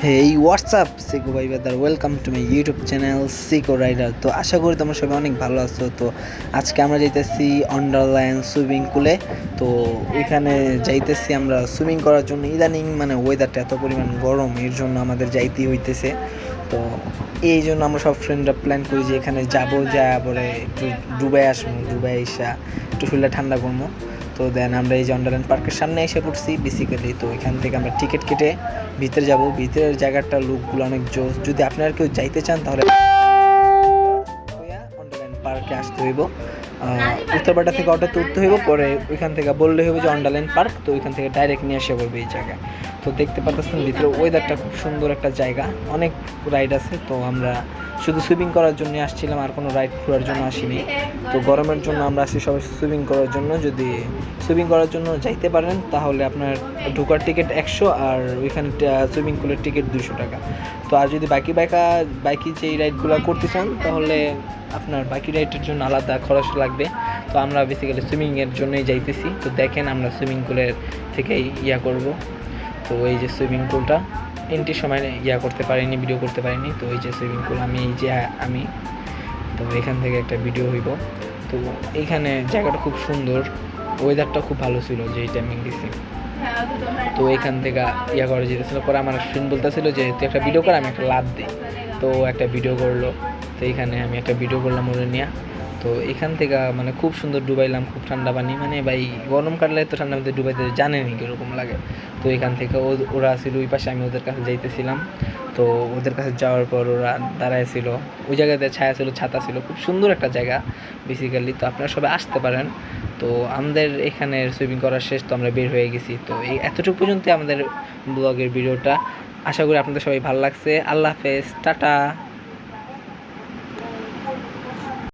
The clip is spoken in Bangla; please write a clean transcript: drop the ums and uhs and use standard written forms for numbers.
হেই হোয়াটসঅ্যাপ সিকো ভাই brother, welcome to my YouTube channel Siko rider. তো আশা করি তোমরা সবাই অনেক ভালো আছো। তো আজকে আমরা যাইতেছি আন্ডারল্যান্ড সুইমিং পুলে। তো ওইখানে যাইতেছি আমরা সুইমিং করার জন্য। ইদানিং মানে ওয়েদারটা এত পরিমাণ গরম, এর জন্য আমাদের যাইতেই হইতেছে। তো এই জন্য আমরা সব ফ্রেন্ডরা প্ল্যান করি যে এখানে যাবো, যা পরে একটু ডুবাই আসবো, ডুবাই এসা একটু শরীরটা ঠান্ডা করবো। তো দেন আমরা এই যে আন্ডারল্যান্ড পার্কের সামনে এসে পড়ছি বেসিক্যালি। তো এখান থেকে আমরা টিকিট কেটে ভিতরে যাব। ভিতরের জায়গাটা লুকগুলো অনেক জোস। যদি আপনারা কেউ যাইতে চান তাহলে আন্ডারল্যান্ড পার্কে আসতে হইব। উত্তরপাড়া থেকে অটোতে উঠতে হইব, পরে ওইখান থেকে বললে হইব যে আন্ডারল্যান্ড পার্ক। তো ওইখান থেকে ডাইরেক্ট নিয়ে আসা পড়বে এই জায়গায়। তো দেখতে পাচ্ছেন ভিতরে ওয়েদারটা খুব সুন্দর একটা জায়গা, অনেক রাইড আছে। তো আমরা শুধু সুইমিং করার জন্য আসছিলাম, আর কোনো রাইড ঘোরার জন্য আসিনি। তো গরমের জন্য আমরা আসি সবাই সুইমিং করার জন্য। যদি সুইমিং করার জন্য যাইতে পারেন তাহলে আপনার ঢোকার টিকিট 100, আর ওইখানে সুইমিং পুলের টিকিট 200 টাকা। তো আর যদি বাকি যে রাইডগুলো করতে চান তাহলে আপনার বাকি রাইডের জন্য আলাদা খরচ লাগবে। তো আমরা বেসিক্যালি সুইমিংয়ের জন্যই যাইতেছি। তো দেখেন আমরা সুইমিং পুলের থেকেই করব। তো এই যে সুইমিং পুলটা এন্ট্রির সময় করতে পারিনি, ভিডিও করতে পারিনি। তো এই যে সুইমিং পুল, আমি তো এখান থেকে একটা ভিডিও হইব। তো এইখানে জায়গাটা খুব সুন্দর, ওয়েদারটা খুব ভালো ছিল যেই টাইমিং দিছি। তো এখান থেকে করা যেতেছিল। পরে আমার ফ্রেন্ড বলতেছিল যে তুই একটা ভিডিও কর, আমি একটা লাভ দিই। তো একটা ভিডিও করলো। তো এইখানে আমি একটা ভিডিও করলাম ওরে নিয়ে। তো এখান থেকে মানে খুব সুন্দর ডুবাইলাম, খুব ঠান্ডা পানি। মানে ভাই গরম কাটলে তো ঠান্ডা মধ্যে ডুবাইতে জানেনি কীরকম লাগে। তো এখান থেকে ওরা ছিল ওই পাশে, আমি ওদের কাছে যাইতেছিলাম। তো ওদের কাছে যাওয়ার পর ওরা দাঁড়ায় ছিল, ওই জায়গাতে ছায়া ছিল, ছাতা ছিল, খুব সুন্দর একটা জায়গা বেসিক্যালি। তো আপনারা সবাই আসতে পারেন। তো আমাদের এখানে সুইমিং করার শেষ, তো আমরা বের হয়ে গেছি। তো এই এতটুকু পর্যন্ত আমাদের ব্লগের ভিডিওটা। আশা করি আপনাদের সবাই ভালো লাগছে। আল্লাহ হাফেজ, টাটা।